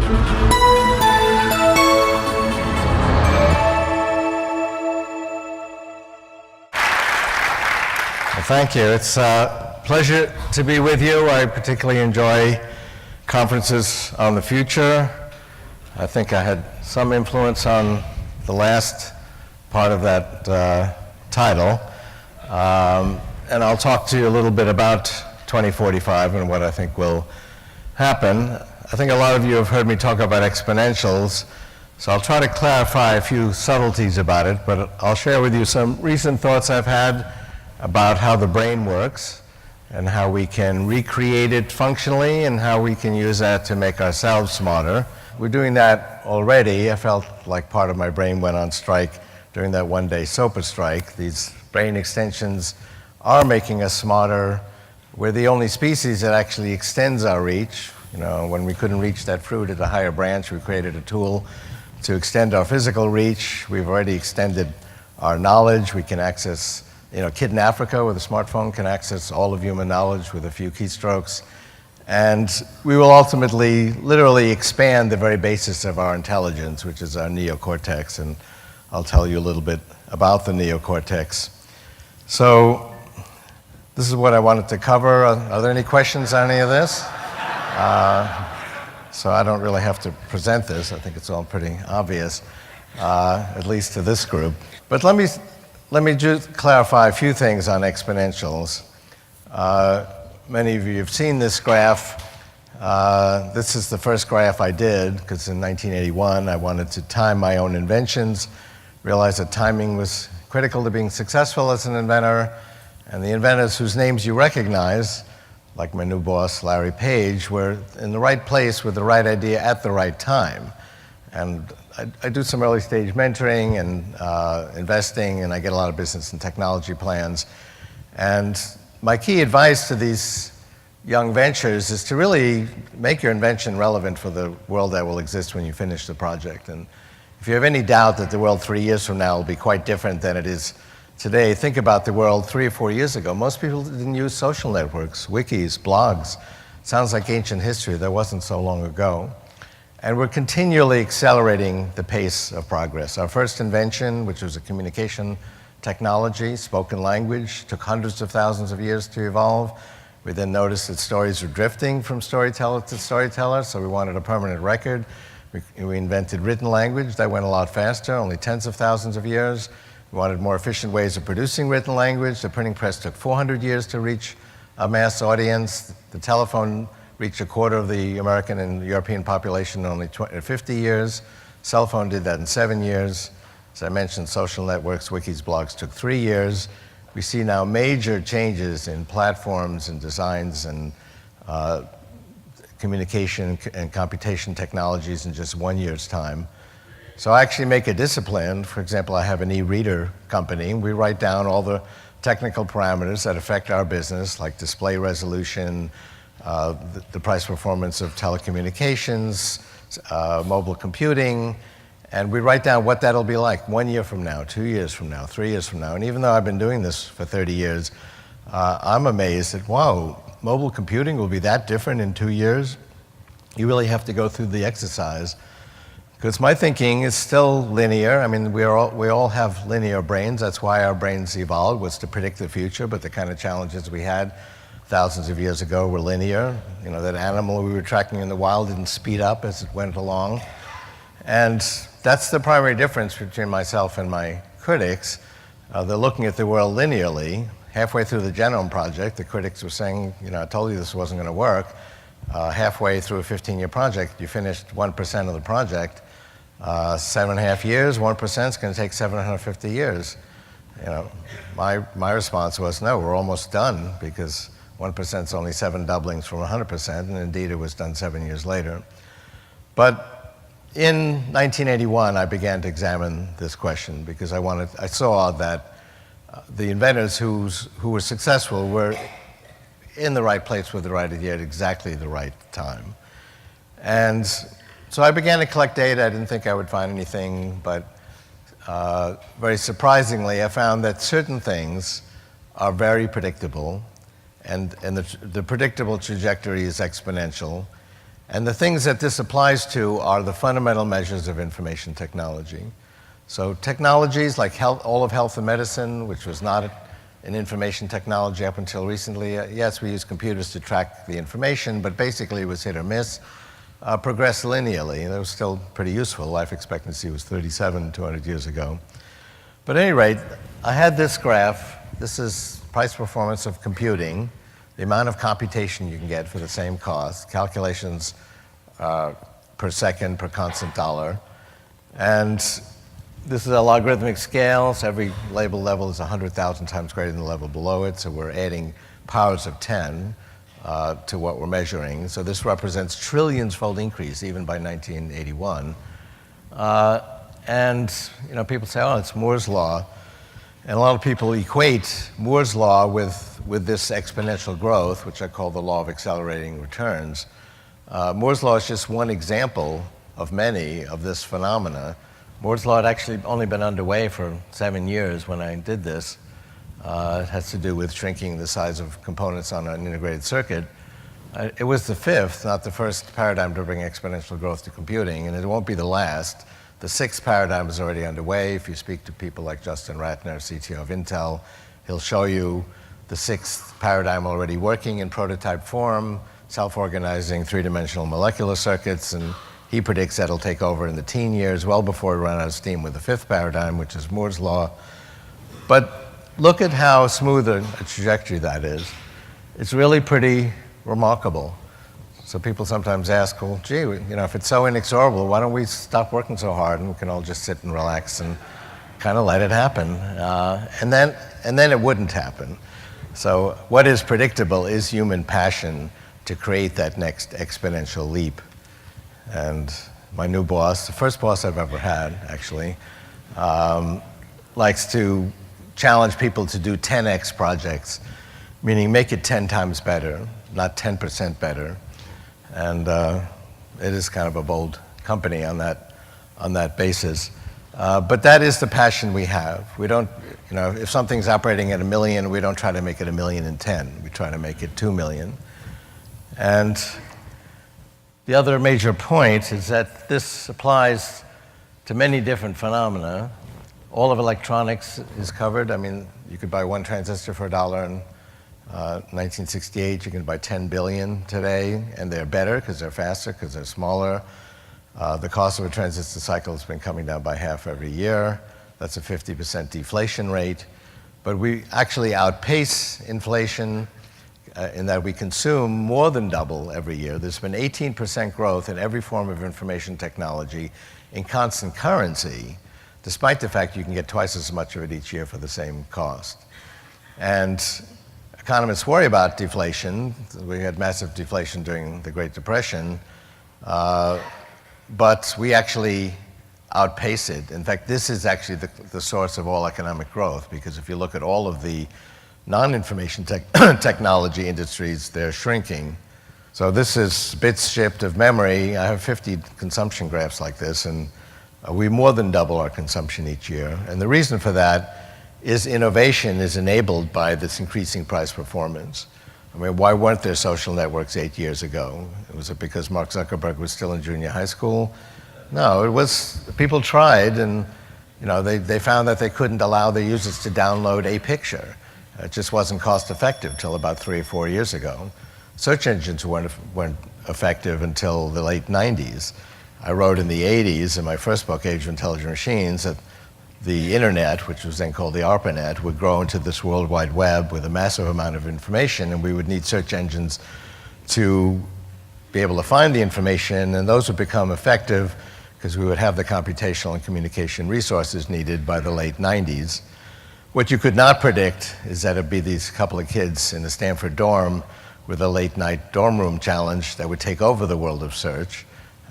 Well, thank you. It's a pleasure to be with you. I particularly enjoy conferences on the future. I think I had some influence on the last part of that title. And I'll talk to you a little bit about 2045 and what I think will happen. I think a lot of you have heard me talk about exponentials, so I'll try to clarify a few subtleties about it, but I'll share with you some recent thoughts I've had about how the brain works and how we can recreate it functionally and how we can use that to make ourselves smarter. We're doing that already. I felt like part of my brain went on strike during that one-day SOPA strike. These brain extensions are making us smarter. We're the only species that actually extends our reach. You know, when we couldn't reach that fruit at a higher branch, we created a tool to extend our physical reach. We've already extended our knowledge. We can access, you know, a kid in Africa with a smartphone can access all of human knowledge with a few keystrokes. And we will ultimately literally expand the very basis of our intelligence, which is our neocortex. And I'll tell you a little bit about the neocortex. So this is what I wanted to cover. Are there any questions on any of this? So I don't really have to present this. I think it's all pretty obvious, at least to this group. But let me just clarify a few things on exponentials. Many of you have seen this graph. This is the first graph I did, because in 1981 I wanted to time my own inventions, realized that timing was critical to being successful as an inventor, and the inventors whose names you recognize, like my new boss, Larry Page, were in the right place with the right idea at the right time. And I do some early stage mentoring and investing, and I get a lot of business and technology plans. And my key advice to these young ventures is to really make your invention relevant for the world that will exist when you finish the project. And if you have any doubt that the world 3 years from now will be quite different than it is today, think about the world 3 or 4 years ago. Most people didn't use social networks, wikis, blogs. Sounds like ancient history. That wasn't so long ago. And we're continually accelerating the pace of progress. Our first invention, which was a communication technology, spoken language, took hundreds of thousands of years to evolve. We then noticed that stories were drifting from storyteller to storyteller, so we wanted a permanent record. We invented written language. That went a lot faster, only tens of thousands of years. We wanted more efficient ways of producing written language. The printing press took 400 years to reach a mass audience. The telephone reached a quarter of the American and European population in only 50 years. Cell phone did that in 7 years. As I mentioned, social networks, wikis, blogs took 3 years. We see now major changes in platforms and designs and communication and computation technologies in just 1 year's time. So I actually make a discipline. For example, I have an e-reader company. We write down all the technical parameters that affect our business, like display resolution, the price performance of telecommunications, mobile computing, and we write down what that'll be like 1 year from now, 2 years from now, 3 years from now. And even though I've been doing this for 30 years, I'm amazed that, wow, mobile computing will be that different in 2 years? You really have to go through the exercise. Because my thinking is still linear. I mean, we all have linear brains. That's why our brains evolved, was to predict the future, but the kind of challenges we had thousands of years ago were linear. You know, that animal we were tracking in the wild didn't speed up as it went along. And that's the primary difference between myself and my critics. They're looking at the world linearly. Halfway through the Genome Project, the critics were saying, you know, I told you this wasn't going to work. Halfway through a 15-year project, you finished 1% of the project. 7.5 years, 1% is going to take 750 years. You know, my response was, no, we're almost done, because 1% is only 7 doublings from 100%, and indeed it was done 7 years later. But in 1981, I began to examine this question, because I saw that the inventors who were successful were in the right place with the right idea at exactly the right time. And so I began to collect data. I didn't think I would find anything, but very surprisingly, I found that certain things are very predictable, and the predictable trajectory is exponential. And the things that this applies to are the fundamental measures of information technology. So technologies like all of health and medicine, which was not an information technology up until recently. Yes, we use computers to track the information, but basically it was hit or miss. Progressed linearly, and it was still pretty useful. Life expectancy was 37 200 years ago. But at any rate, I had this graph. This is price performance of computing, the amount of computation you can get for the same cost, calculations per second per constant dollar. And this is a logarithmic scale, so every label level is 100,000 times greater than the level below it, so we're adding powers of 10 to what we're measuring. So this represents trillions-fold increase, even by 1981. And people say, oh, it's Moore's law. And a lot of people equate Moore's law with this exponential growth, which I call the law of accelerating returns. Moore's law is just one example of many of this phenomena. Moore's law had actually only been underway for 7 years when I did this. It has to do with shrinking the size of components on an integrated circuit. It was the fifth, not the first paradigm to bring exponential growth to computing, and it won't be the last. The sixth paradigm is already underway. If you speak to people like Justin Ratner, CTO of Intel, he'll show you the sixth paradigm already working in prototype form, self-organizing three-dimensional molecular circuits, and he predicts that'll take over in the teen years, well before we run out of steam with the fifth paradigm, which is Moore's law. But look at how smooth a trajectory that is. It's really pretty remarkable. So people sometimes ask, well, gee, if it's so inexorable, why don't we stop working so hard and we can all just sit and relax and kind of let it happen? And then it wouldn't happen. So what is predictable is human passion to create that next exponential leap. And my new boss, the first boss I've ever had, actually, likes to challenge people to do 10x projects, meaning make it 10 times better, not 10% better. And it is kind of a bold company on that basis. But that is the passion we have. We don't, if something's operating at 1 million, we don't try to make it 1,000,010. We try to make it 2 million. And the other major point is that this applies to many different phenomena. All of electronics is covered. I mean, you could buy one transistor for $1 in 1968. You can buy 10 billion today, and they're better because they're faster, because they're smaller. The cost of a transistor cycle has been coming down by half every year. That's a 50% deflation rate. But we actually outpace inflation in that we consume more than double every year. There's been 18% growth in every form of information technology in constant currency, despite the fact you can get twice as much of it each year for the same cost. And economists worry about deflation. We had massive deflation during the Great Depression, but we actually outpace it. In fact, this is actually the source of all economic growth, because if you look at all of the non-information technology industries, they're shrinking. So this is bits shipped of memory. I have 50 consumption graphs like this, and we more than double our consumption each year. And the reason for that is innovation is enabled by this increasing price performance. I mean, why weren't there social networks 8 years ago? Was it because Mark Zuckerberg was still in junior high school? No, it was, people tried, and they found that they couldn't allow their users to download a picture. It just wasn't cost effective till about 3 or 4 years ago. Search engines weren't effective until the late 90s. I wrote in the 80s in my first book, Age of Intelligent Machines, that the internet, which was then called the ARPANET, would grow into this World Wide Web with a massive amount of information, and we would need search engines to be able to find the information, and those would become effective because we would have the computational and communication resources needed by the late 90s. What you could not predict is that it'd be these couple of kids in a Stanford dorm with a late night dorm room challenge that would take over the world of search.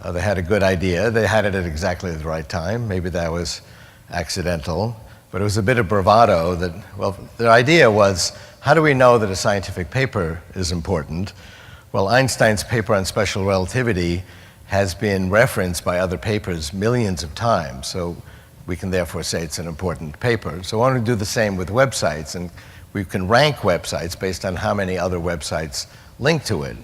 They had a good idea. They had it at exactly the right time. Maybe that was accidental, but it was a bit of bravado that, well, their idea was, how do we know that a scientific paper is important? Well, Einstein's paper on special relativity has been referenced by other papers millions of times, so we can therefore say it's an important paper. So why don't we do the same with websites, and we can rank websites based on how many other websites link to it.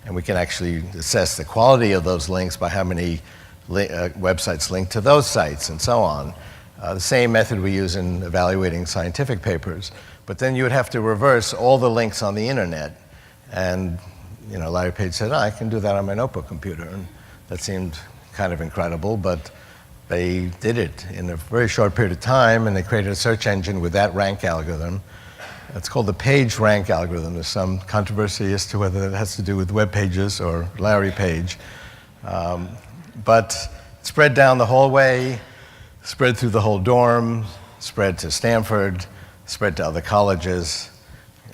and we can actually assess the quality of those links by how many websites link to those sites and so on. The same method we use in evaluating scientific papers. But then you would have to reverse all the links on the internet. And Larry Page said, I can do that on my notebook computer. And that seemed kind of incredible, but they did it in a very short period of time, and they created a search engine with that rank algorithm. It's called the page rank algorithm. There's some controversy as to whether it has to do with web pages or Larry Page. But it spread down the hallway, spread through the whole dorm, spread to Stanford, spread to other colleges,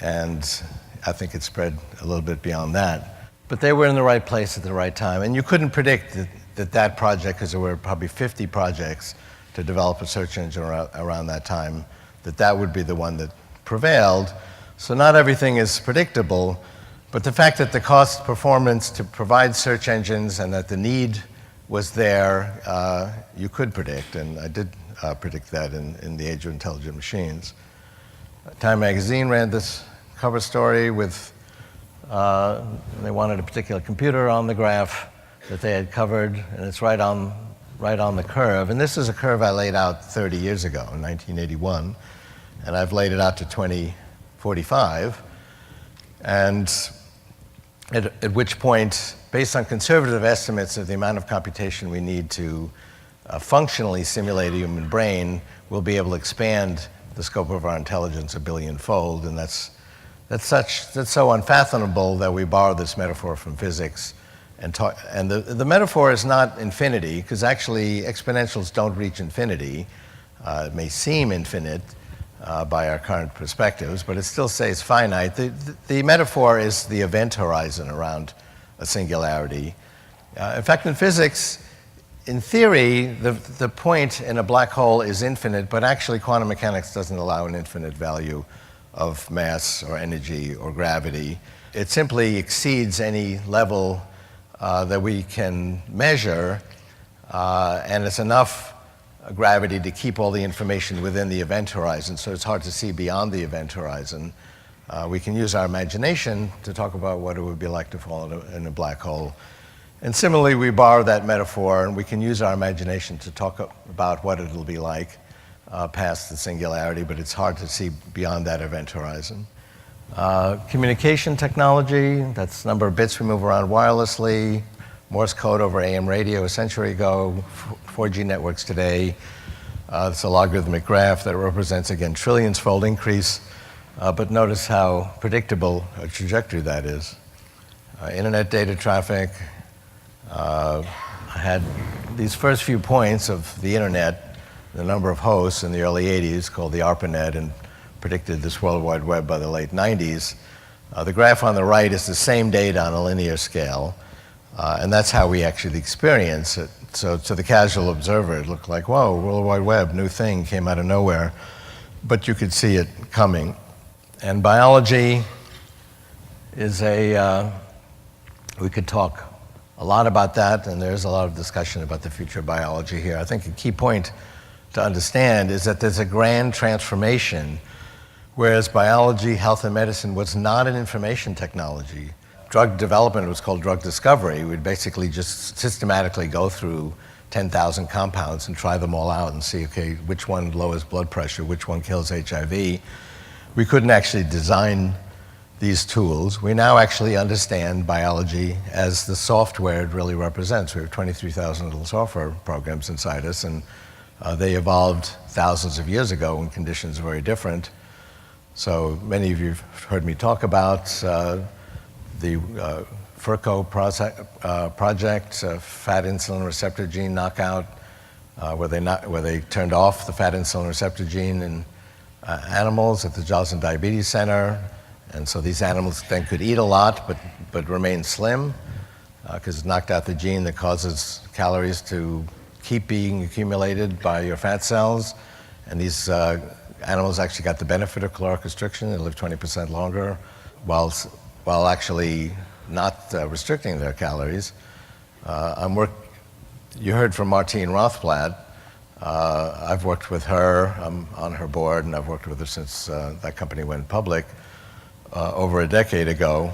and I think it spread a little bit beyond that. But they were in the right place at the right time, and you couldn't predict that project, because there were probably 50 projects to develop a search engine around that time, that would be the one that prevailed. So not everything is predictable, but the fact that the cost performance to provide search engines and that the need was there, you could predict, and I did predict that in the age of intelligent machines. Time magazine ran this cover story with, they wanted a particular computer on the graph that they had covered, and it's right on the curve. And this is a curve I laid out 30 years ago, in 1981, and I've laid it out to 2045. And at which point, based on conservative estimates of the amount of computation we need to functionally simulate a human brain, we'll be able to expand the scope of our intelligence a billion-fold, and that's so unfathomable that we borrow this metaphor from physics. And the metaphor is not infinity, because actually exponentials don't reach infinity. It may seem infinite by our current perspectives, but it still stays finite. The metaphor is the event horizon around a singularity. In fact, in physics, in theory, the point in a black hole is infinite, but actually quantum mechanics doesn't allow an infinite value of mass or energy or gravity. It simply exceeds any level that we can measure, and it's enough gravity to keep all the information within the event horizon, so it's hard to see beyond the event horizon. We can use our imagination to talk about what it would be like to fall in a black hole. And similarly, we borrow that metaphor, and we can use our imagination to talk about what it'll be like past the singularity, but it's hard to see beyond that event horizon. Communication technology, that's the number of bits we move around wirelessly, Morse code over AM radio a century ago, 4G networks today. It's a logarithmic graph that represents, again, trillions-fold increase, but notice how predictable a trajectory that is. Internet data traffic. I had these first few points of the internet, the number of hosts in the early 80s, called the ARPANET, and predicted this World Wide Web by the late 90s. The graph on the right is the same data on a linear scale, and that's how we actually experience it. So to the casual observer, it looked like, whoa, World Wide Web, new thing, came out of nowhere. But you could see it coming. And biology is we could talk a lot about that, and there's a lot of discussion about the future of biology here. I think a key point to understand is that there's a grand transformation, whereas biology, health, and medicine was not an information technology. Drug development was called drug discovery. We'd basically just systematically go through 10,000 compounds and try them all out and see, okay, which one lowers blood pressure, which one kills HIV. We couldn't actually design these tools. We now actually understand biology as the software it really represents. We have 23,000 little software programs inside us, and they evolved thousands of years ago when conditions were very different. So many of you have heard me talk about the FURCO project, fat insulin receptor gene knockout, where they turned off the fat insulin receptor gene in animals at the Joslin Diabetes Center. And so these animals then could eat a lot, but remain slim, because it knocked out the gene that causes calories to keep being accumulated by your fat cells. And these animals actually got the benefit of caloric restriction. They lived 20% longer, while actually not restricting their calories. You heard from Martine Rothblatt. I've worked with her. I'm on her board, and I've worked with her since that company went public over a decade ago.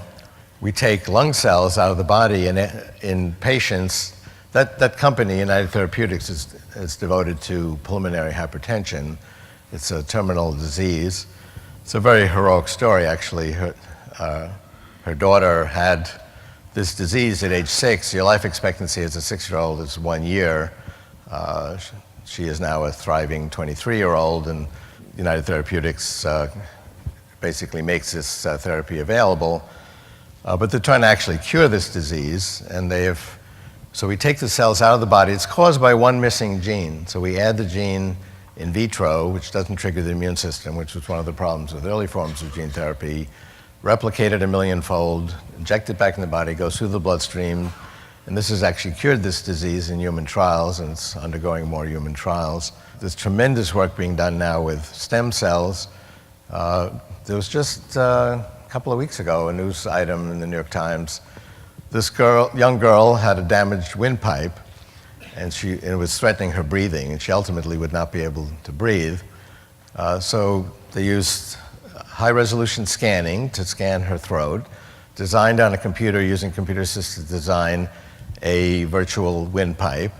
we take lung cells out of the body in patients. That company, United Therapeutics, is devoted to pulmonary hypertension. It's a terminal disease. It's a very heroic story, actually. Her daughter had this disease at age 6. Your life expectancy as a 6-year-old is 1 year. She is now a thriving 23-year-old, and United Therapeutics basically makes this therapy available. But they're trying to actually cure this disease, and so we take the cells out of the body. It's caused by one missing gene. So we add the gene in vitro, which doesn't trigger the immune system, which was one of the problems with early forms of gene therapy, replicate it 1 million-fold, inject it back in the body, goes through the bloodstream, and this has actually cured this disease in human trials, and it's undergoing more human trials. There's tremendous work being done now with stem cells. There was just a couple of weeks ago a news item in the New York Times. This young girl had a damaged windpipe, and it was threatening her breathing, and she ultimately would not be able to breathe. So they used high-resolution scanning to scan her throat, designed on a computer using computer-assisted design a virtual windpipe,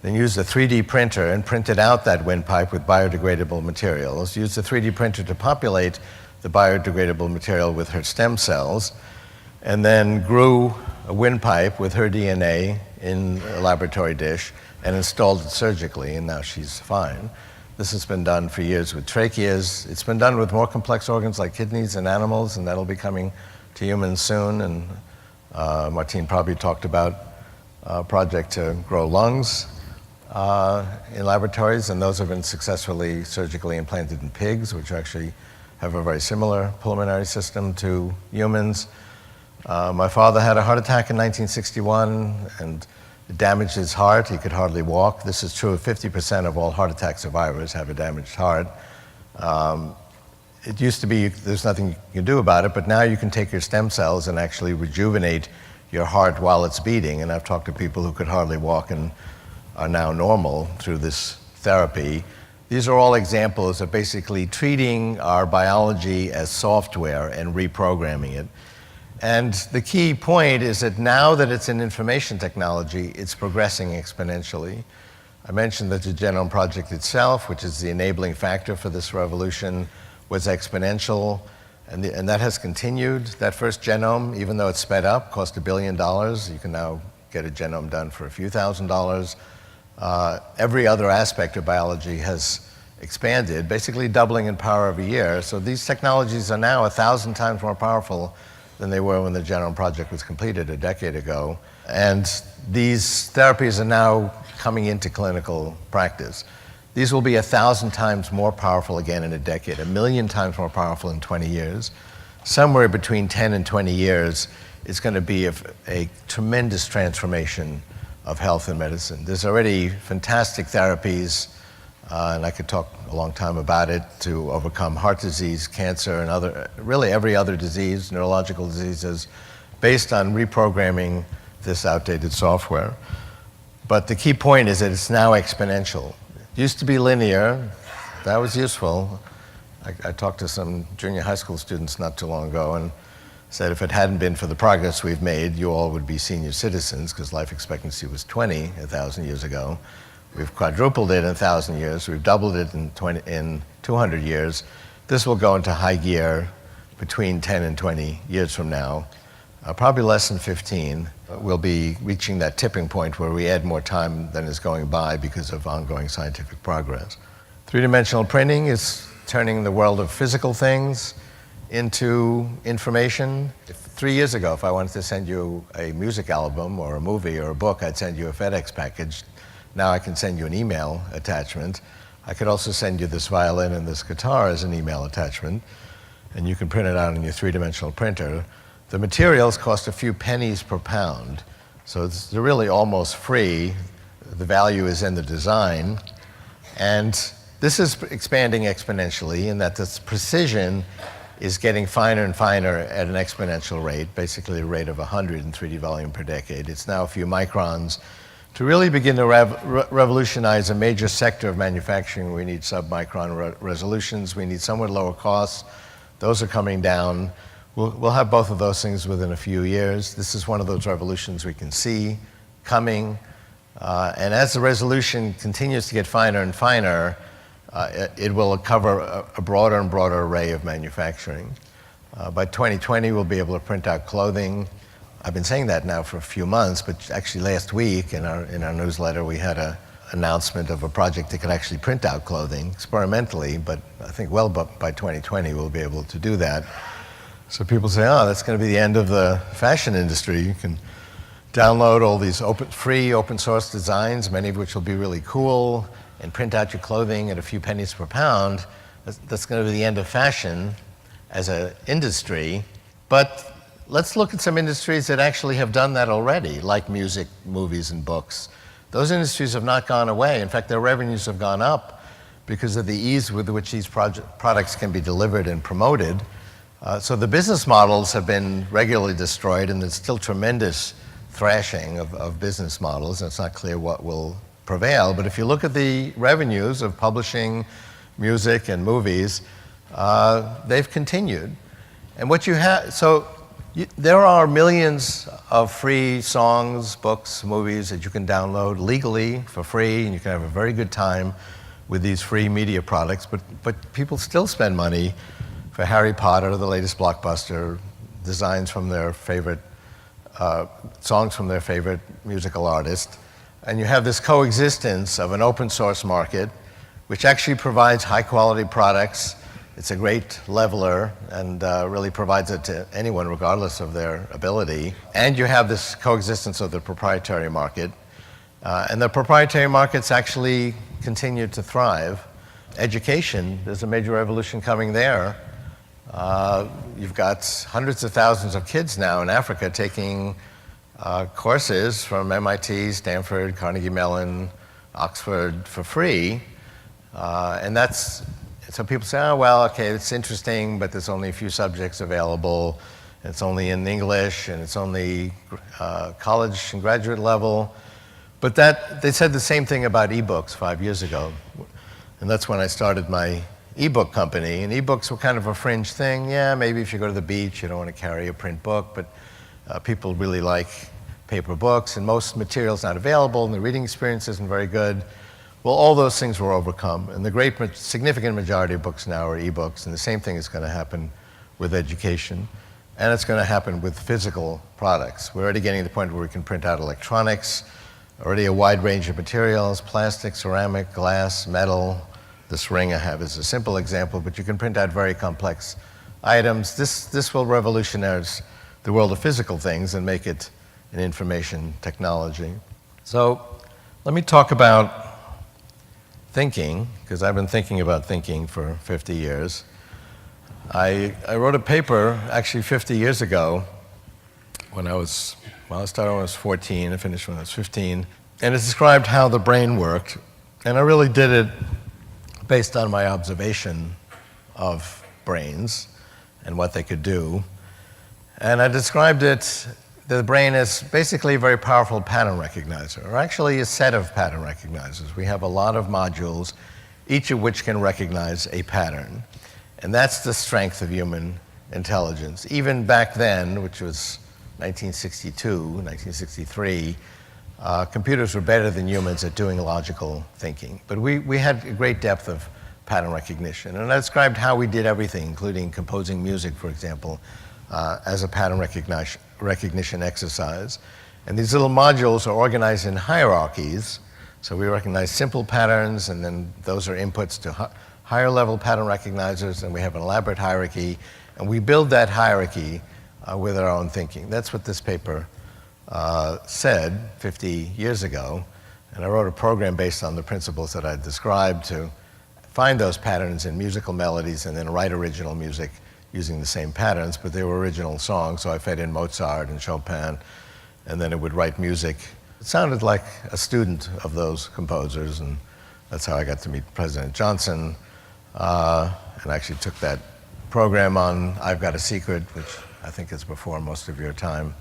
then used a 3D printer and printed out that windpipe with biodegradable materials, used a 3D printer to populate the biodegradable material with her stem cells, and then grew a windpipe with her DNA in a laboratory dish and installed it surgically, and now she's fine. This has been done for years with tracheas. It's been done with more complex organs like kidneys and animals, and that'll be coming to humans soon. And Martine probably talked about a project to grow lungs in laboratories, and those have been successfully surgically implanted in pigs, which actually have a very similar pulmonary system to humans. My father had a heart attack in 1961, and it damaged his heart. He could hardly walk. This is true of 50% of all heart attack survivors have a damaged heart. It used to be there's nothing you can do about it, but now you can take your stem cells and actually rejuvenate your heart while it's beating. And I've talked to people who could hardly walk and are now normal through this therapy. These are all examples of basically treating our biology as software and reprogramming it. And the key point is that now that it's in information technology, it's progressing exponentially. I mentioned that the Genome Project itself, which is the enabling factor for this revolution, was exponential, and that has continued. That first genome, even though it's sped up, cost $1 billion. You can now get a genome done for a few $1,000s. Every other aspect of biology has expanded, basically doubling in power every year. So these technologies are now 1,000 times more powerful than they were when the Genome Project was completed a decade ago. And these therapies are now coming into clinical practice. These will be 1,000 times more powerful again in a decade, 1 million times more powerful in 20 years. Somewhere between 10 and 20 years, it's going to be a tremendous transformation of health and medicine. There's already fantastic therapies, and I could talk a long time about it, to overcome heart disease, cancer, and really every other disease, neurological diseases, based on reprogramming this outdated software. But the key point is that it's now exponential. It used to be linear. That was useful. I talked to some junior high school students not too long ago and said if it hadn't been for the progress we've made, you all would be senior citizens, because life expectancy was 20 1,000 years ago. We've quadrupled it in 1,000 years. We've doubled it in 200 years. This will go into high gear between 10 and 20 years from now. Probably less than 15. We'll be reaching that tipping point where we add more time than is going by because of ongoing scientific progress. Three-dimensional printing is turning the world of physical things into information. 3 years ago, if I wanted to send you a music album or a movie or a book, I'd send you a FedEx package. Now I can send you an email attachment. I could also send you this violin and this guitar as an email attachment, and you can print it out in your three-dimensional printer. The materials cost a few pennies per pound, so they're really almost free. The value is in the design, and this is expanding exponentially in that this precision is getting finer and finer at an exponential rate, basically a rate of 100 in 3D volume per decade. It's now a few microns. To really begin to revolutionize a major sector of manufacturing, we need sub-micron resolutions. We need somewhat lower costs. Those are coming down. We'll have both of those things within a few years. This is one of those revolutions we can see coming. And as the resolution continues to get finer and finer, it will cover a broader and broader array of manufacturing. By 2020, we'll be able to print out clothing. I've been saying that now for a few months, but actually last week in our newsletter, we had an announcement of a project that could actually print out clothing experimentally, but I think well by 2020, we'll be able to do that. So people say, oh, that's going to be the end of the fashion industry. You can download all these free open source designs, many of which will be really cool, and print out your clothing at a few pennies per pound. That's going to be the end of fashion as an industry. But let's look at some industries that actually have done that already, like music, movies, and books. Those industries have not gone away. In fact, their revenues have gone up because of the ease with which these products can be delivered and promoted. So the business models have been regularly destroyed, and there's still tremendous thrashing of business models, and it's not clear what will prevail. But if you look at the revenues of publishing music and movies, they've continued. And what you have, there are millions of free songs, books, movies that you can download legally for free, and you can have a very good time with these free media products, but people still spend money for Harry Potter, the latest blockbuster, designs from their favorite, songs from their favorite musical artist. And you have this coexistence of an open source market, which actually provides high quality products. It's a great leveler and really provides it to anyone regardless of their ability. And you have this coexistence of the proprietary market. And the proprietary markets actually continue to thrive. Education, there's a major revolution coming there. You've got hundreds of thousands of kids now in Africa taking courses from MIT, Stanford, Carnegie Mellon, Oxford for free. So people say, oh, well, okay, it's interesting, but there's only a few subjects available. It's only in English, and it's only college and graduate level. But they said the same thing about ebooks 5 years ago. And that's when I started my ebook company. And ebooks were kind of a fringe thing. Yeah, maybe if you go to the beach, you don't want to carry a print book, but people really like paper books, and most material's not available, and the reading experience isn't very good. Well, all those things were overcome, and the significant majority of books now are ebooks, and the same thing is going to happen with education, and it's going to happen with physical products. We're already getting to the point where we can print out electronics, already a wide range of materials, plastic, ceramic, glass, metal. This ring I have is a simple example, but you can print out very complex items. This will revolutionize the world of physical things and make it an information technology. So let me talk about thinking, because I've been thinking about thinking for 50 years. I wrote a paper actually 50 years ago when I started when I was 14 and finished when I was 15, and it described how the brain worked, and I really did it based on my observation of brains and what they could do. And I described the brain is basically a very powerful pattern recognizer, or actually a set of pattern recognizers. We have a lot of modules, each of which can recognize a pattern. And that's the strength of human intelligence. Even back then, which was 1962, 1963, computers were better than humans at doing logical thinking. But we had a great depth of pattern recognition. And I described how we did everything, including composing music, for example, as a pattern recognition exercise. And these little modules are organized in hierarchies. So we recognize simple patterns, and then those are inputs to higher level pattern recognizers, and we have an elaborate hierarchy. And we build that hierarchy with our own thinking. That's what this paper said 50 years ago. And I wrote a program based on the principles that I described to find those patterns in musical melodies and then write original music using the same patterns, but they were original songs, so I fed in Mozart and Chopin, and then it would write music. It sounded like a student of those composers, and that's how I got to meet President Johnson, and I actually took that program on I've Got a Secret, which I think is before most of your time,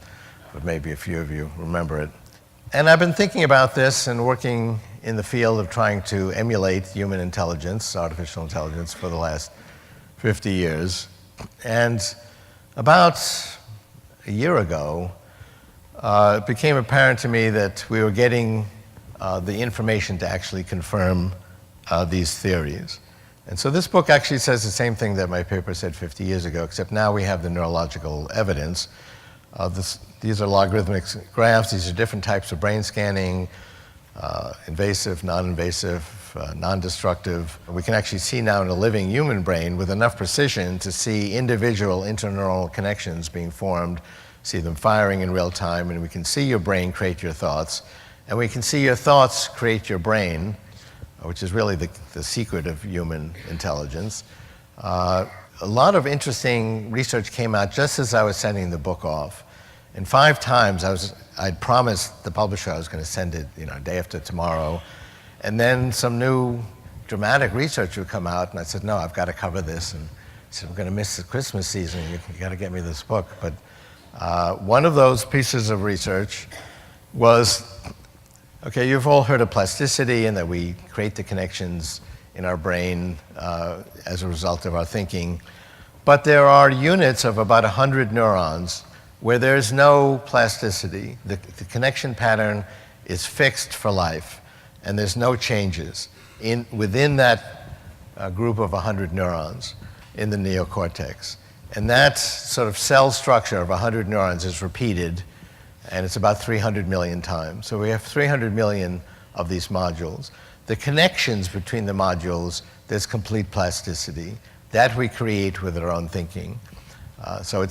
but maybe a few of you remember it. And I've been thinking about this and working in the field of trying to emulate human intelligence, artificial intelligence, for the last 50 years. And About a year ago, it became apparent to me that we were getting the information to actually confirm these theories. And so this book actually says the same thing that my paper said 50 years ago, except now we have the neurological evidence. These are logarithmic graphs. These are different types of brain scanning, invasive, non-invasive, non-destructive. We can actually see now in a living human brain with enough precision to see individual interneuronal connections being formed, see them firing in real time, and we can see your brain create your thoughts. And we can see your thoughts create your brain, which is really the secret of human intelligence. A lot of interesting research came out just as I was sending the book off. And 5 times I'd promised the publisher I was going to send it, day after tomorrow. And then some new dramatic research would come out, and I said, no, I've got to cover this. And I said, I'm going to miss the Christmas season. You got to get me this book. But one of those pieces of research was, okay, you've all heard of plasticity and that we create the connections in our brain as a result of our thinking. But there are units of about 100 neurons where there's no plasticity. The connection pattern is fixed for life, and there's no changes within that group of 100 neurons in the neocortex. And that sort of cell structure of 100 neurons is repeated, and it's about 300 million times. So we have 300 million of these modules. The connections between the modules, there's complete plasticity. That we create with our own thinking. So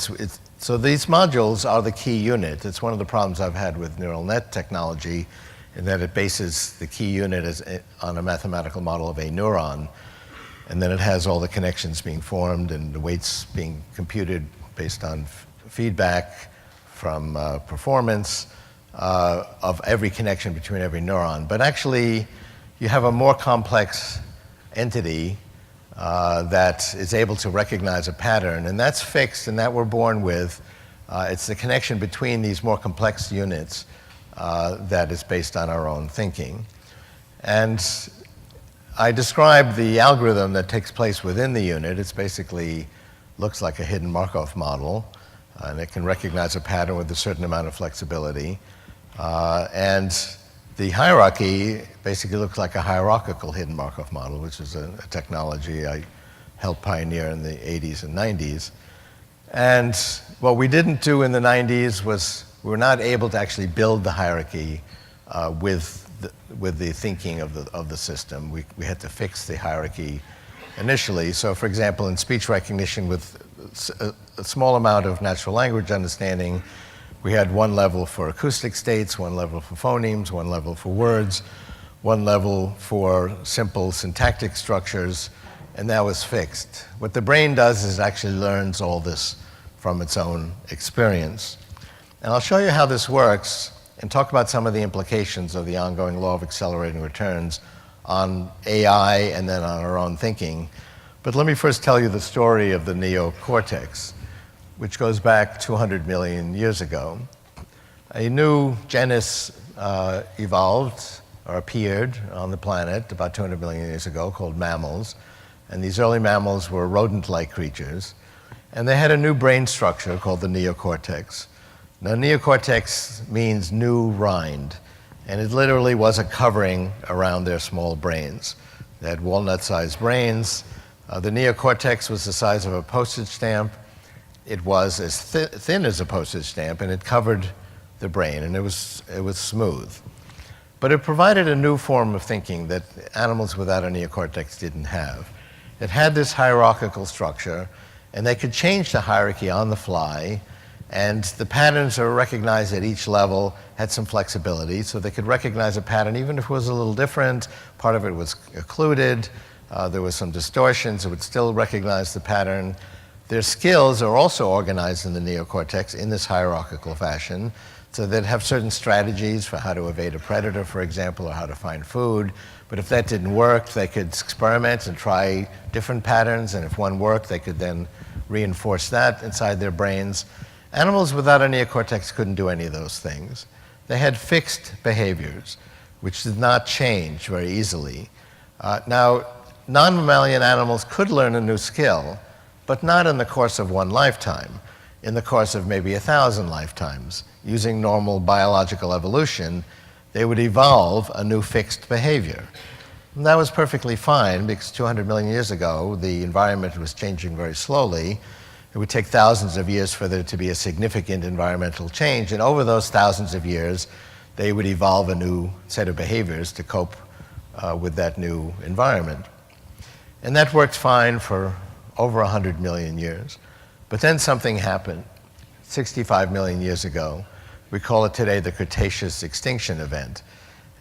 these modules are the key unit. It's one of the problems I've had with neural net technology, in that it bases the key unit on a mathematical model of a neuron, and then it has all the connections being formed and the weights being computed based on feedback from performance of every connection between every neuron. But actually, you have a more complex entity that is able to recognize a pattern, and that's fixed, and that we're born with. It's the connection between these more complex units that is based on our own thinking. And I described the algorithm that takes place within the unit. It's basically looks like a hidden Markov model, and it can recognize a pattern with a certain amount of flexibility. And the hierarchy basically looks like a hierarchical hidden Markov model, which is a technology I helped pioneer in the 80s and 90s. And what we didn't do in the 90s was we were not able to actually build the hierarchy with the thinking of the system. We had to fix the hierarchy initially. So for example, in speech recognition with a small amount of natural language understanding, we had one level for acoustic states, one level for phonemes, one level for words, one level for simple syntactic structures, and that was fixed. What the brain does is it actually learns all this from its own experience. And I'll show you how this works and talk about some of the implications of the ongoing law of accelerating returns on AI and then on our own thinking. But let me first tell you the story of the neocortex, which goes back 200 million years ago. A new genus evolved or appeared on the planet about 200 million years ago called mammals. And these early mammals were rodent-like creatures. And they had a new brain structure called the neocortex. Now, neocortex means new rind. And it literally was a covering around their small brains. They had walnut-sized brains. The neocortex was the size of a postage stamp. It was as thin as a postage stamp, and it covered the brain, and it was smooth. But it provided a new form of thinking that animals without a neocortex didn't have. It had this hierarchical structure, and they could change the hierarchy on the fly, and the patterns that were recognized at each level had some flexibility, so they could recognize a pattern even if it was a little different. Part of it was occluded. There was some distortions. It would still recognize the pattern. Their skills are also organized in the neocortex in this hierarchical fashion, so they'd have certain strategies for how to evade a predator, for example, or how to find food. But if that didn't work, they could experiment and try different patterns, and if one worked, they could then reinforce that inside their brains. Animals without a neocortex couldn't do any of those things. They had fixed behaviors, which did not change very easily. Now, non-mammalian animals could learn a new skill, but not in the course of one lifetime. in the course of maybe 1,000 lifetimes. Using normal biological evolution, they would evolve a new fixed behavior. And that was perfectly fine because 200 million years ago, the environment was changing very slowly. It would take thousands of years for there to be a significant environmental change. And over those thousands of years, they would evolve a new set of behaviors to cope with that new environment. And that worked fine for over 100 million years. But then something happened 65 million years ago. We call it today the Cretaceous extinction event.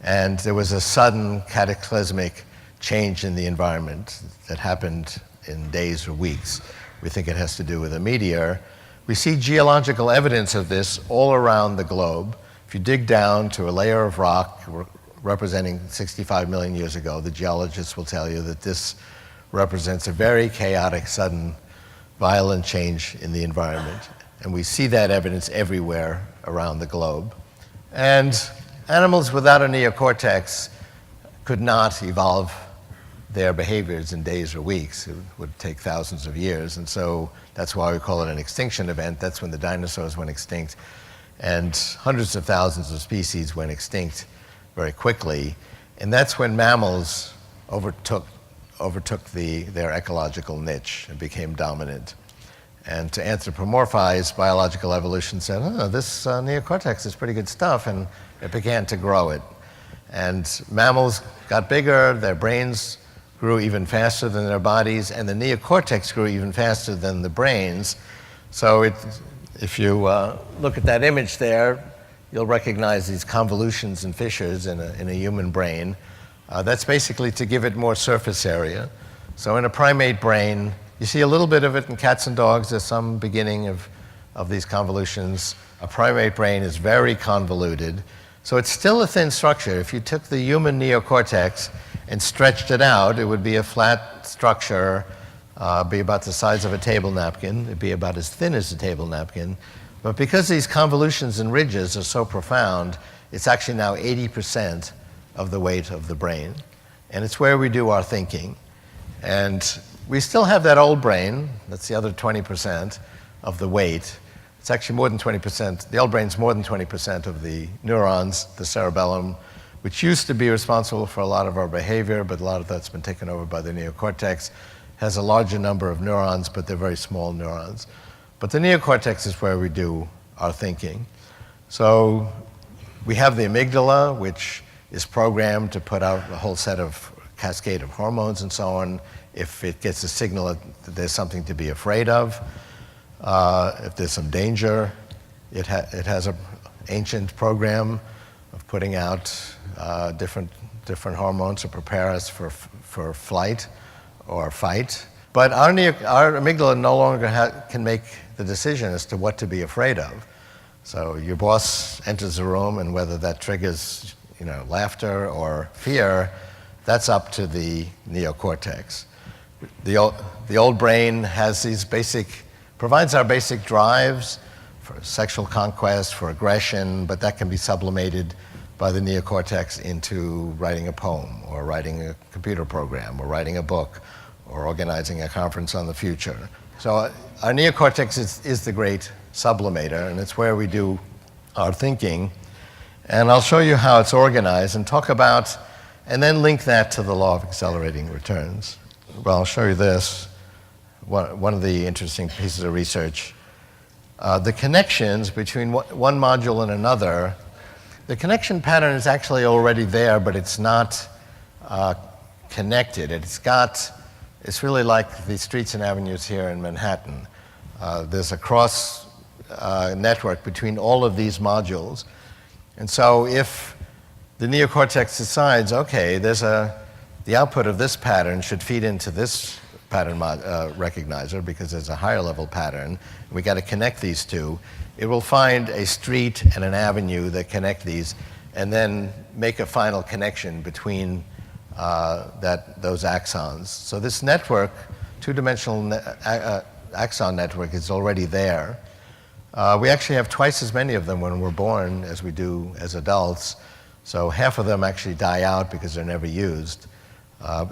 And there was a sudden cataclysmic change in the environment that happened in days or weeks. We think it has to do with a meteor. We see geological evidence of this all around the globe. If you dig down to a layer of rock representing 65 million years ago, the geologists will tell you that this represents a very chaotic, sudden, violent change in the environment. And we see that evidence everywhere around the globe. And animals without a neocortex could not evolve their behaviors in days or weeks. It would take thousands of years. And so that's why we call it an extinction event. That's when the dinosaurs went extinct. And hundreds of thousands of species went extinct very quickly. And that's when mammals overtook their ecological niche and became dominant. And to anthropomorphize, biological evolution said, oh, this neocortex is pretty good stuff, and it began to grow it. And mammals got bigger, their brains grew even faster than their bodies, and the neocortex grew even faster than the brains. So if you look at that image there, you'll recognize these convolutions and fissures in a human brain. That's basically to give it more surface area. So in a primate brain, you see a little bit of it in cats and dogs. There's some beginning of these convolutions. A primate brain is very convoluted. So it's still a thin structure. If you took the human neocortex and stretched it out, it would be a flat structure, be about the size of a table napkin. It'd be about as thin as a table napkin. But because these convolutions and ridges are so profound, it's actually now 80% of the weight of the brain. And it's where we do our thinking. And we still have that old brain. That's the other 20% of the weight. It's actually more than 20%. The old brain's more than 20% of the neurons, the cerebellum, which used to be responsible for a lot of our behavior, but a lot of that's been taken over by the neocortex. Has a larger number of neurons, but they're very small neurons. But the neocortex is where we do our thinking. So we have the amygdala, which is programmed to put out a whole set of cascade of hormones and so on. If it gets a signal that there's something to be afraid of, if there's some danger, it has an ancient program of putting out different hormones to prepare us for flight or fight. But our amygdala no longer can make the decision as to what to be afraid of. So your boss enters the room, and whether that triggers laughter or fear, that's up to the neocortex. The old brain has provides our basic drives for sexual conquest, for aggression, but that can be sublimated by the neocortex into writing a poem, or writing a computer program, or writing a book, or organizing a conference on the future. So our neocortex is the great sublimator, and it's where we do our thinking. And I'll show you how it's organized and talk about, and then link that to the law of accelerating returns. Well, I'll show you this. One of the interesting pieces of research. The connections between one module and another, the connection pattern is actually already there, but it's not connected. It's really like the streets and avenues here in Manhattan. There's a cross network between all of these modules. And so if the neocortex decides, okay, the output of this pattern should feed into this pattern recognizer because there's a higher level pattern, and we got to connect these two, it will find a street and an avenue that connect these, and then make a final connection between those axons. So this network, two-dimensional axon network, is already there. We actually have twice as many of them when we're born as we do as adults. So half of them actually die out because they're never used.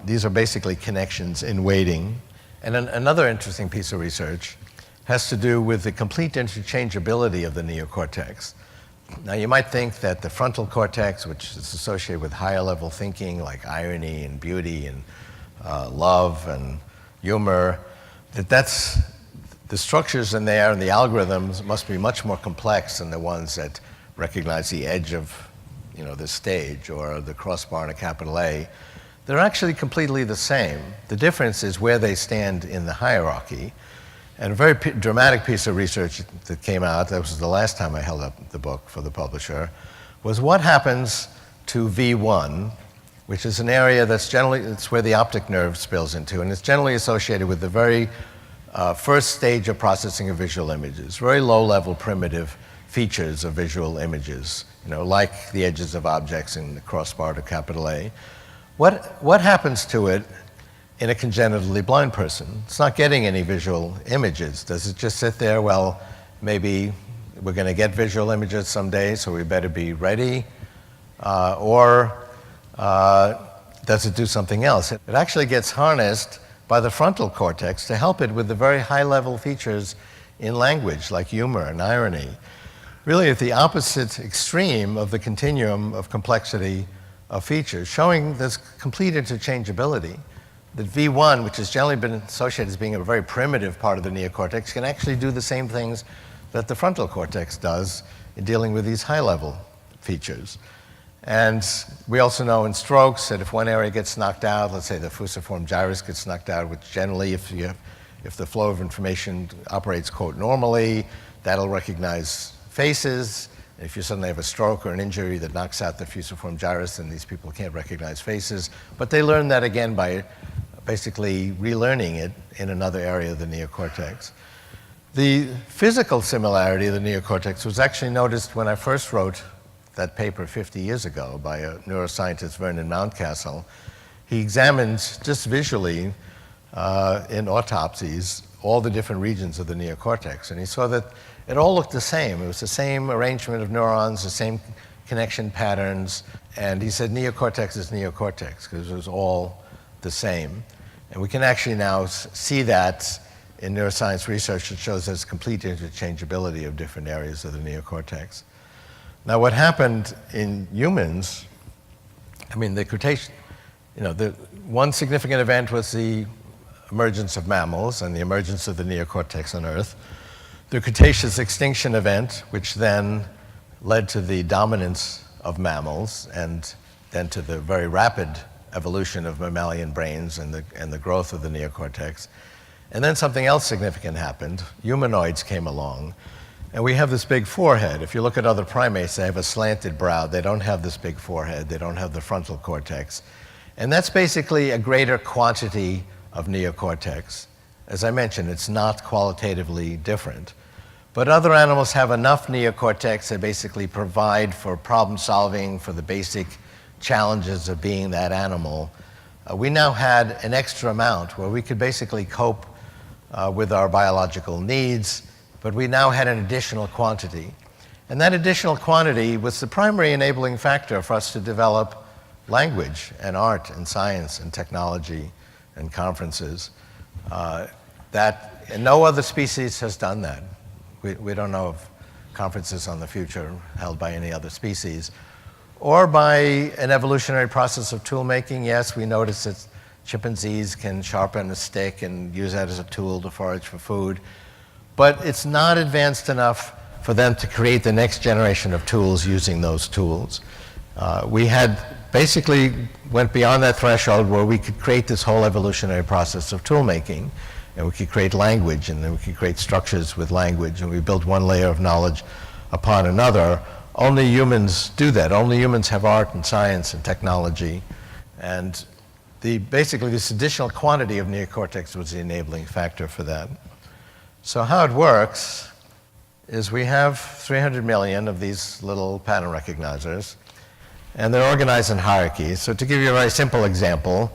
These are basically connections in waiting. And another interesting piece of research, has to do with the complete interchangeability of the neocortex. Now, you might think that the frontal cortex, which is associated with higher level thinking like irony and beauty and love and humor, that's the structures in there and the algorithms must be much more complex than the ones that recognize the edge of the stage or the crossbar in a capital A. They're actually completely the same. The difference is where they stand in the hierarchy. And a very dramatic piece of research that came out, that was the last time I held up the book for the publisher, was what happens to V1, which is an area it's where the optic nerve spills into, and it's generally associated with the very first stage of processing of visual images, very low-level primitive features of visual images, like the edges of objects in the crossbar to capital A. What happens to it in a congenitally blind person? It's not getting any visual images. Does it just sit there? Well, maybe we're going to get visual images someday, so we better be ready. Or does it do something else? It actually gets harnessed by the frontal cortex to help it with the very high-level features in language, like humor and irony. Really at the opposite extreme of the continuum of complexity of features, showing this complete interchangeability. That V1, which has generally been associated as being a very primitive part of the neocortex, can actually do the same things that the frontal cortex does in dealing with these high-level features. And we also know in strokes that if one area gets knocked out, let's say the fusiform gyrus gets knocked out, which generally, if the flow of information operates, quote, normally, that'll recognize faces. If you suddenly have a stroke or an injury that knocks out the fusiform gyrus, then these people can't recognize faces. But they learn that again by basically relearning it in another area of the neocortex. The physical similarity of the neocortex was actually noticed when I first wrote that paper 50 years ago by a neuroscientist, Vernon Mountcastle. He examined just visually in autopsies all the different regions of the neocortex, and he saw that it all looked the same. It was the same arrangement of neurons, the same connection patterns, and he said neocortex is neocortex because it was all the same. And we can actually now see that in neuroscience research that shows there's complete interchangeability of different areas of the neocortex. Now, what happened in humans, the Cretaceous, the one significant event was the emergence of mammals and the emergence of the neocortex on Earth. The Cretaceous extinction event, which then led to the dominance of mammals and then to the very rapid evolution of mammalian brains and the growth of the neocortex. And then something else significant happened. Humanoids came along, and we have this big forehead. If you look at other primates, they have a slanted brow. They don't have this big forehead. They don't have the frontal cortex. And that's basically a greater quantity of neocortex. As I mentioned, it's not qualitatively different. But other animals have enough neocortex that basically provide for problem solving, for the basic challenges of being that animal. We now had an extra amount where we could basically cope with our biological needs, but we now had an additional quantity. And that additional quantity was the primary enabling factor for us to develop language and art and science and technology and conferences. And no other species has done that. We don't know of conferences on the future held by any other species. Or by an evolutionary process of tool making. Yes, we notice that chimpanzees can sharpen a stick and use that as a tool to forage for food. But it's not advanced enough for them to create the next generation of tools using those tools. We had basically went beyond that threshold where we could create this whole evolutionary process of tool making. And we could create language, and then we could create structures with language, and we built one layer of knowledge upon another. Only humans do that. Only humans have art and science and technology. And basically this additional quantity of neocortex was the enabling factor for that. So how it works is we have 300 million of these little pattern recognizers, and they're organized in hierarchies. So to give you a very simple example,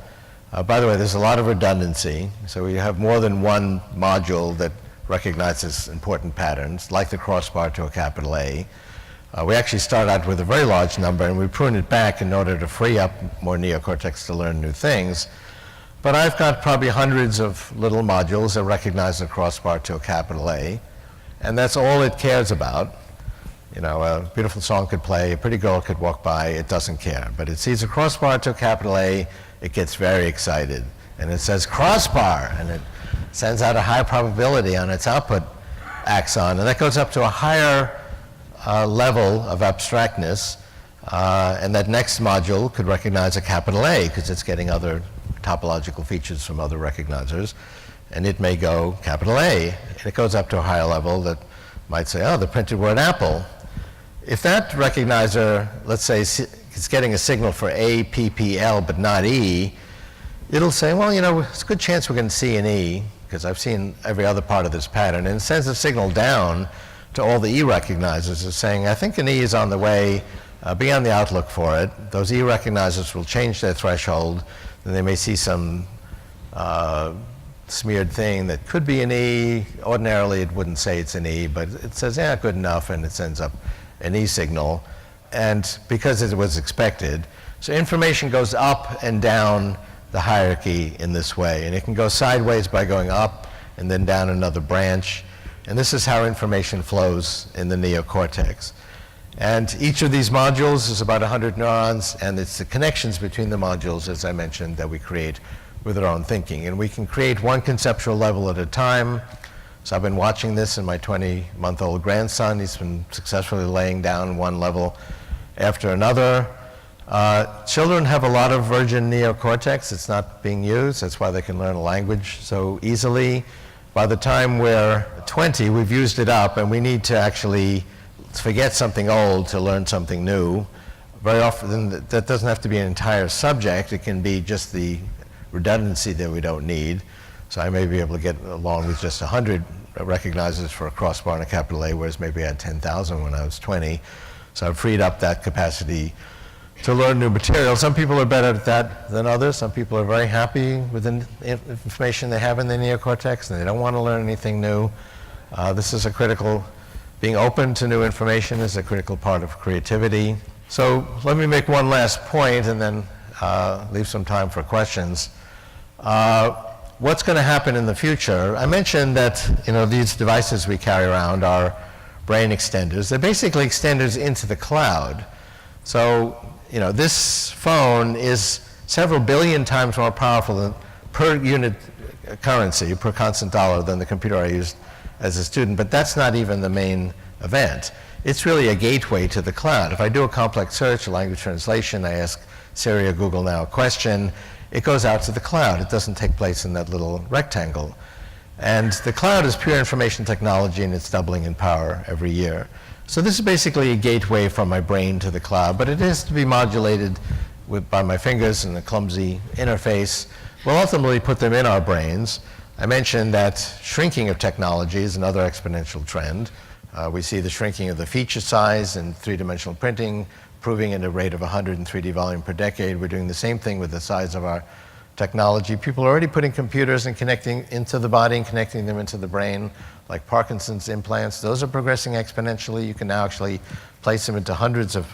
by the way, there's a lot of redundancy. So we have more than one module that recognizes important patterns, like the crossbar to a capital A. We actually start out with a very large number, and we prune it back in order to free up more neocortex to learn new things. But I've got probably hundreds of little modules that recognize a crossbar to a capital A, and that's all it cares about. You know, a beautiful song could play, a pretty girl could walk by, it doesn't care. But it sees a crossbar to a capital A, it gets very excited. And it says crossbar, and it sends out a high probability on its output axon, and that goes up to a higher level of abstractness, and that next module could recognize a capital A because it's getting other topological features from other recognizers, and it may go capital A, and it goes up to a higher level that might say, oh, the printed word apple. If that recognizer, let's say, is getting a signal for A, P, P, L, but not E, it'll say, well, you know, it's a good chance we're going to see an E, because I've seen every other part of this pattern, and it sends a signal down to all the E recognizers is saying, I think an E is on the way, be on the outlook for it. Those E recognizers will change their threshold, and they may see some smeared thing that could be an E. Ordinarily, it wouldn't say it's an E, but it says, yeah, good enough, and it sends up an E signal. And because it was expected, so information goes up and down the hierarchy in this way. And it can go sideways by going up and then down another branch. And this is how information flows in the neocortex. And each of these modules is about 100 neurons, and it's the connections between the modules, as I mentioned, that we create with our own thinking. And we can create one conceptual level at a time. So I've been watching this in my 20-month-old grandson. He's been successfully laying down one level after another. Children have a lot of virgin neocortex. It's not being used. That's why they can learn a language so easily. By the time we're 20, we've used it up, and we need to actually forget something old to learn something new. Very often, that doesn't have to be an entire subject. It can be just the redundancy that we don't need. So I may be able to get along with just 100 recognizers for a crossbar and a capital A, whereas maybe I had 10,000 when I was 20. So I've freed up that capacity to learn new material. Some people are better at that than others. Some people are very happy with the information they have in their neocortex, and they don't want to learn anything new. This is a critical, being open to new information is a critical part of creativity. So let me make one last point and then leave some time for questions. What's going to happen in the future? I mentioned that, you know, these devices we carry around are brain extenders. They're basically extenders into the cloud. So, you know, this phone is several billion times more powerful than, per unit currency, per constant dollar, than the computer I used as a student, but that's not even the main event. It's really a gateway to the cloud. If I do a complex search, a language translation, I ask Siri or Google now a question, it goes out to the cloud. It doesn't take place in that little rectangle. And the cloud is pure information technology, and it's doubling in power every year. So this is basically a gateway from my brain to the cloud, but it is to be modulated by my fingers and a clumsy interface. We'll ultimately put them in our brains. I mentioned that shrinking of technology is another exponential trend. We see the shrinking of the feature size in three-dimensional printing, improving at a rate of 100 in 3D volume per decade. We're doing the same thing with the size of our technology. People are already putting computers and connecting into the body and connecting them into the brain, like Parkinson's implants. Those are progressing exponentially. You can now actually place them into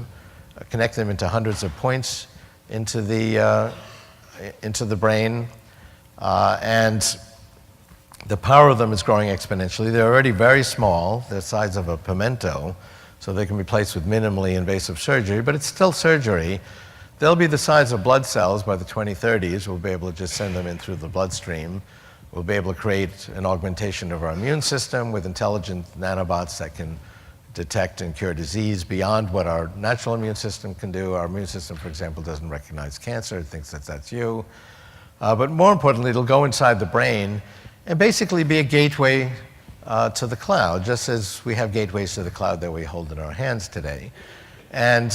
connect them into hundreds of points into the brain. And the power of them is growing exponentially. They're already very small. They're the size of a pimento, so they can be placed with minimally invasive surgery, but it's still surgery. They'll be the size of blood cells by the 2030s. We'll be able to just send them in through the bloodstream. We'll be able to create an augmentation of our immune system with intelligent nanobots that can detect and cure disease beyond what our natural immune system can do. Our immune system, for example, doesn't recognize cancer. It thinks that that's you. But more importantly, it'll go inside the brain and basically be a gateway to the cloud, just as we have gateways to the cloud that we hold in our hands today. And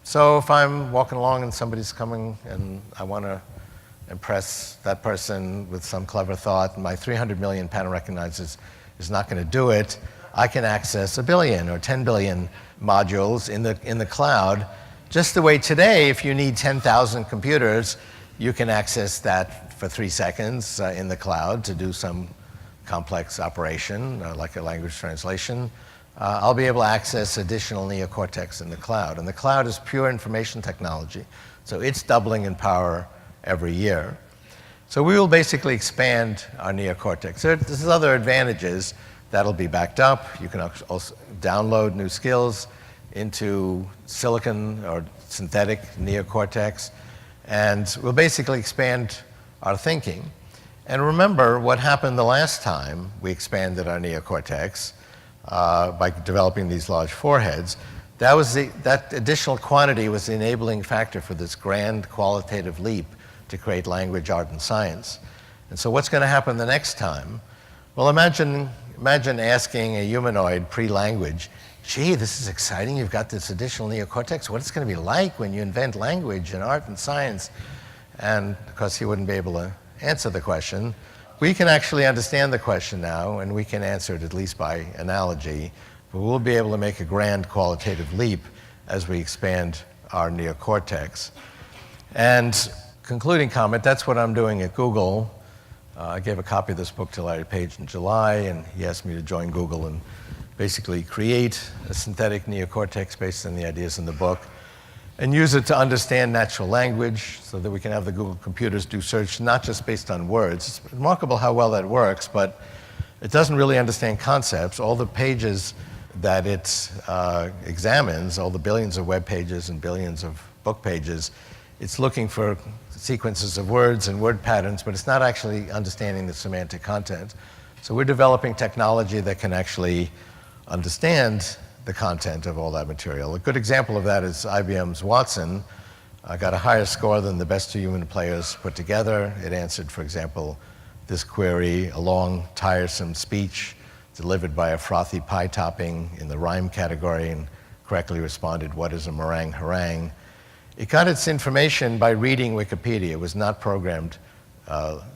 so if I'm walking along and somebody's coming and I want to impress that person with some clever thought, and my 300 million pattern recognizers is not going to do it, I can access 1 billion or 10 billion modules in the cloud. Just the way today, if you need 10,000 computers, you can access that for 3 seconds in the cloud to do some complex operation, like a language translation. I'll be able to access additional neocortex in the cloud. And the cloud is pure information technology, so it's doubling in power every year. So we will basically expand our neocortex. There's other advantages that'll be backed up. You can also download new skills into silicon or synthetic neocortex, and we'll basically expand our thinking. And remember what happened the last time we expanded our neocortex by developing these large foreheads. That additional quantity was the enabling factor for this grand qualitative leap to create language, art, and science. And so what's going to happen the next time? Well, imagine asking a humanoid pre-language, gee, this is exciting, you've got this additional neocortex, what it's going to be like when you invent language and art and science? And of course, he wouldn't be able to answer the question. We can actually understand the question now, and we can answer it at least by analogy, but we'll be able to make a grand qualitative leap as we expand our neocortex. And concluding comment, that's what I'm doing at Google. I gave a copy of this book to Larry Page in July, and he asked me to join Google and basically create a synthetic neocortex based on the ideas in the book and use it to understand natural language so that we can have the Google computers do search not just based on words. It's remarkable how well that works, but it doesn't really understand concepts. All the pages that it examines, all the billions of web pages and billions of book pages, it's looking for sequences of words and word patterns, but it's not actually understanding the semantic content. So we're developing technology that can actually understand the content of all that material. A good example of that is IBM's Watson. Got a higher score than the best two human players put together. It answered, for example, this query, a long, tiresome speech delivered by a frothy pie topping in the rhyme category, and correctly responded, what is a meringue harangue? It got its information by reading Wikipedia. It was not programmed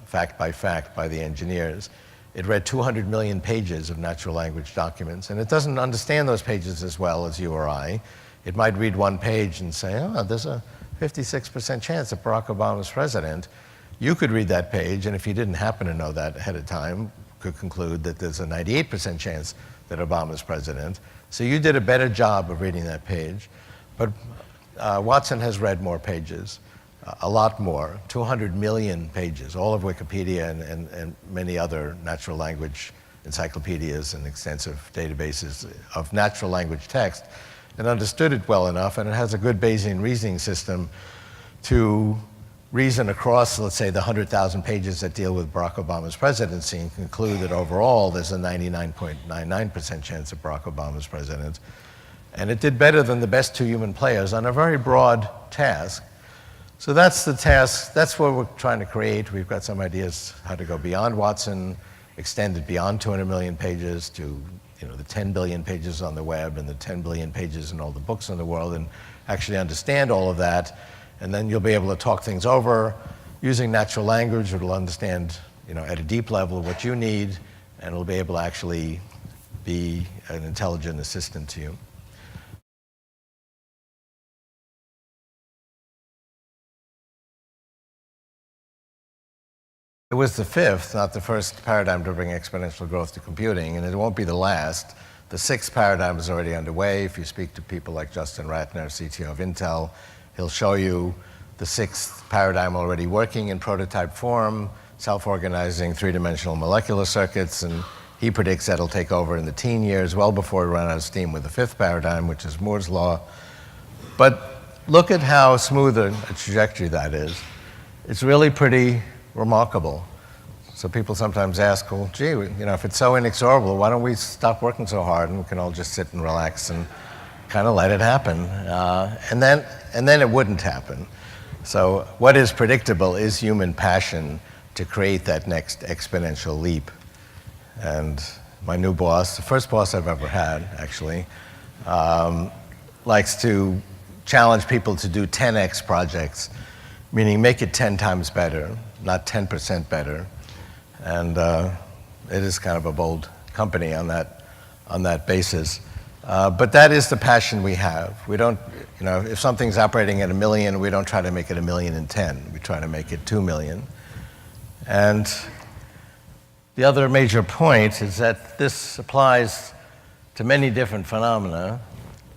fact by the engineers. It read 200 million pages of natural language documents, and it doesn't understand those pages as well as you or I. It might read one page and say, oh, there's a 56% chance that Barack Obama is president. You could read that page, and if you didn't happen to know that ahead of time, could conclude that there's a 98% chance that Obama is president. So you did a better job of reading that page. But Watson has read more pages, a lot more, 200 million pages, all of Wikipedia and many other natural language encyclopedias and extensive databases of natural language text, and understood it well enough, and it has a good Bayesian reasoning system to reason across, let's say, the 100,000 pages that deal with Barack Obama's presidency and conclude that overall there's a 99.99% chance that Barack Obama is president. And it did better than the best two human players on a very broad task. So that's the task, that's what we're trying to create. We've got some ideas how to go beyond Watson, extend it beyond 200 million pages to the 10 billion pages on the web and the 10 billion pages in all the books in the world, and actually understand all of that. And then you'll be able to talk things over using natural language. It'll understand at a deep level what you need, and it'll be able to actually be an intelligent assistant to you. It was the fifth, not the first paradigm to bring exponential growth to computing, and it won't be the last. The sixth paradigm is already underway. If you speak to people like Justin Ratner, CTO of Intel, he'll show you the sixth paradigm already working in prototype form, self-organizing three-dimensional molecular circuits, and he predicts that'll take over in the teen years, well before we run out of steam with the fifth paradigm, which is Moore's law. But look at how smooth a trajectory that is. It's really pretty remarkable. So people sometimes ask, well, gee, if it's so inexorable, why don't we stop working so hard and we can all just sit and relax and kind of let it happen? And then it wouldn't happen. So what is predictable is human passion to create that next exponential leap. And my new boss, the first boss I've ever had, actually, likes to challenge people to do 10x projects, meaning make it 10 times better, not 10% better. And it is kind of a bold company on that basis. But that is the passion we have. We don't, if something's operating at 1 million, we don't try to make it 1,000,010. We try to make it 2 million. And the other major point is that this applies to many different phenomena.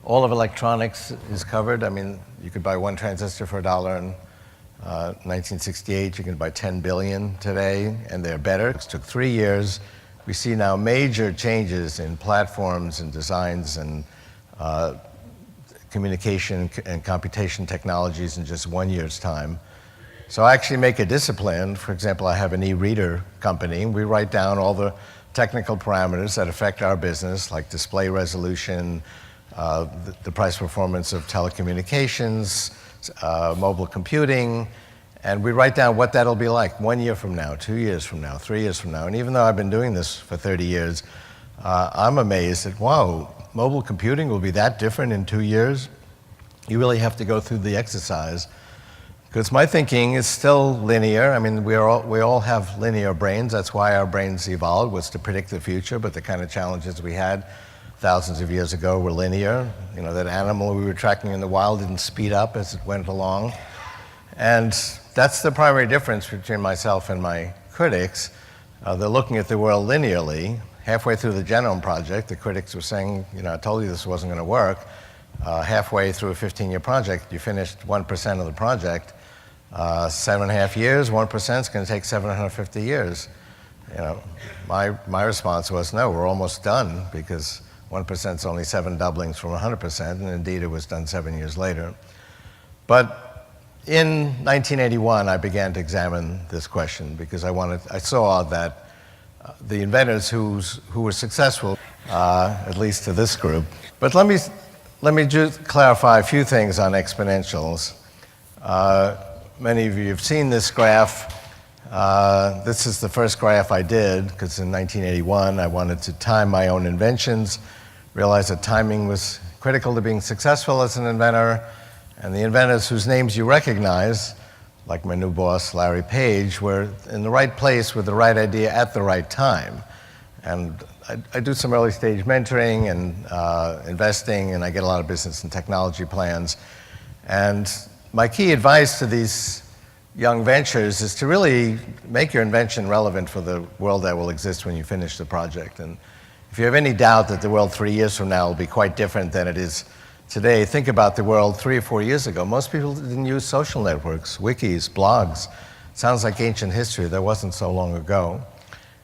All of electronics is covered. I mean, you could buy one transistor for $1 and 1968, you can buy 10 billion today, and they're better. It took 3 years. We see now major changes in platforms and designs and communication and computation technologies in just 1 year's time. So I actually make a discipline. For example, I have an e-reader company. We write down all the technical parameters that affect our business, like display resolution, the price performance of telecommunications, mobile computing, and we write down what that'll be like 1 year from now, 2 years from now, 3 years from now. And even though I've been doing this for 30 years, I'm amazed that, wow, mobile computing will be that different in 2 years? You really have to go through the exercise. Because my thinking is still linear. I mean, we all have linear brains. That's why our brains evolved, was to predict the future, but the kind of challenges we had thousands of years ago were linear. You know, that animal we were tracking in the wild didn't speed up as it went along. And that's the primary difference between myself and my critics. They're looking at the world linearly. Halfway through the Genome Project, the critics were saying, you know, I told you this wasn't going to work. Halfway through a 15-year project, you finished 1% of the project. 7.5 years, 1% is going to take 750 years. You know, my response was, no, we're almost done, because 1% is only 7 doublings from 100%, and indeed it was done 7 years later. But in 1981, I began to examine this question, because I saw that the inventors who were successful, at least to this group. But let me just clarify a few things on exponentials. Many of you have seen this graph. This is the first graph I did, because in 1981 I wanted to time my own inventions, realized that timing was critical to being successful as an inventor, and the inventors whose names you recognize, like my new boss, Larry Page, were in the right place with the right idea at the right time. And I do some early stage mentoring and investing, and I get a lot of business and technology plans. And my key advice to these young ventures is to really make your invention relevant for the world that will exist when you finish the project. And if you have any doubt that the world 3 years from now will be quite different than it is today, think about the world 3 or 4 years ago. Most people didn't use social networks, wikis, blogs. Sounds like ancient history. That wasn't so long ago.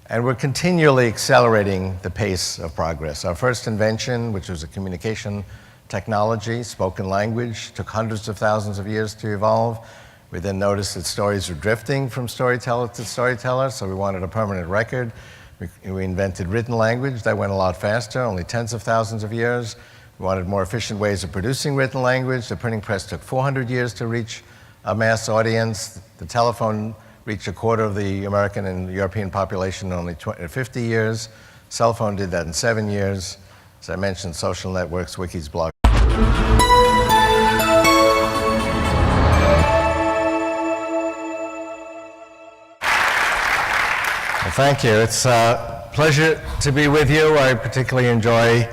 And we're continually accelerating the pace of progress. Our first invention, which was a communication technology, spoken language, took hundreds of thousands of years to evolve. We then noticed that stories were drifting from storyteller to storyteller, so we wanted a permanent record. We invented written language. That went a lot faster, only tens of thousands of years. We wanted more efficient ways of producing written language. The printing press took 400 years to reach a mass audience. The telephone reached a quarter of the American and European population in only 50 years. Cell phone did that in 7 years. As I mentioned, social networks, wikis, blogs. Well, thank you. It's a pleasure to be with you. I particularly enjoy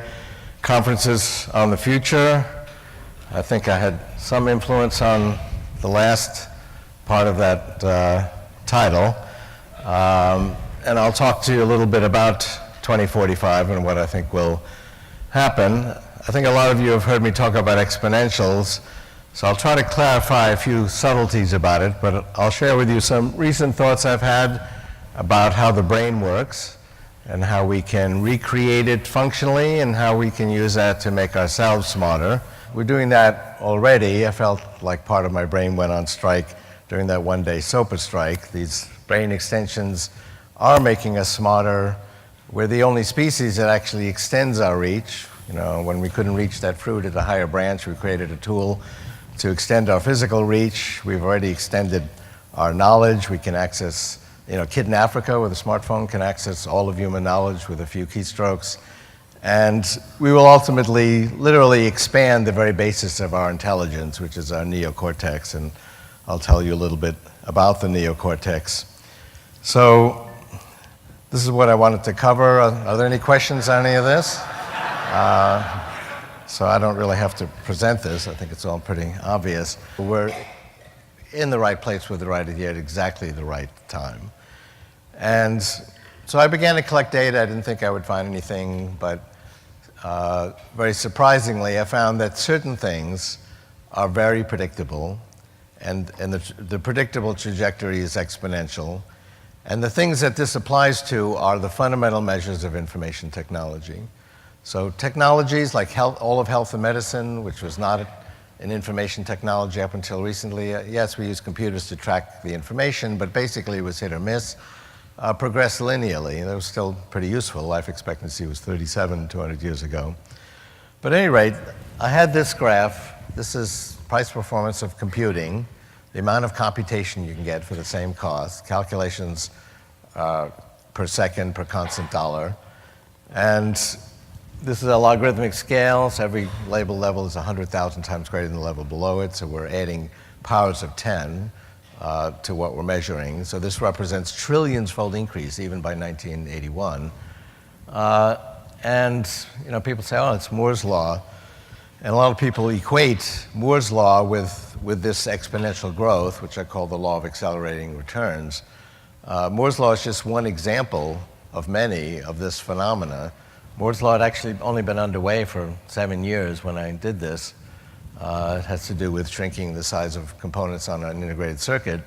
conferences on the future. I think I had some influence on the last part of that title. And I'll talk to you a little bit about 2045 and what I think will happen. I think a lot of you have heard me talk about exponentials, so I'll try to clarify a few subtleties about it, but I'll share with you some recent thoughts I've had about how the brain works and how we can recreate it functionally and how we can use that to make ourselves smarter. We're doing that already. I felt like part of my brain went on strike during that one-day SOPA strike. These brain extensions are making us smarter. We're the only species that actually extends our reach. You know, when we couldn't reach that fruit at a higher branch, we created a tool to extend our physical reach. We've already extended our knowledge. We can access, you know, a kid in Africa with a smartphone can access all of human knowledge with a few keystrokes. And we will ultimately literally expand the very basis of our intelligence, which is our neocortex. And I'll tell you a little bit about the neocortex. So this is what I wanted to cover. Are there any questions on any of this? So I don't really have to present this. I think it's all pretty obvious. We're in the right place with the right idea at exactly the right time. And so I began to collect data. I didn't think I would find anything, but very surprisingly, I found that certain things are very predictable and the predictable trajectory is exponential. And the things that this applies to are the fundamental measures of information technology. So technologies like all of health and medicine, which was not an information technology up until recently. Yes, we use computers to track the information, but basically it was hit or miss. Progressed linearly. That was still pretty useful. Life expectancy was 37 200 years ago. But at any rate, I had this graph. This is price performance of computing, the amount of computation you can get for the same cost, calculations per second per constant dollar. And this is a logarithmic scale, so every label level is 100,000 times greater than the level below it, so we're adding powers of 10 to what we're measuring. So this represents trillions-fold increase even by 1981. And people say, oh, it's Moore's law. And a lot of people equate Moore's law with this exponential growth, which I call the law of accelerating returns. Moore's law is just one example of many of this phenomena. Moore's law had actually only been underway for 7 years when I did this. It has to do with shrinking the size of components on an integrated circuit.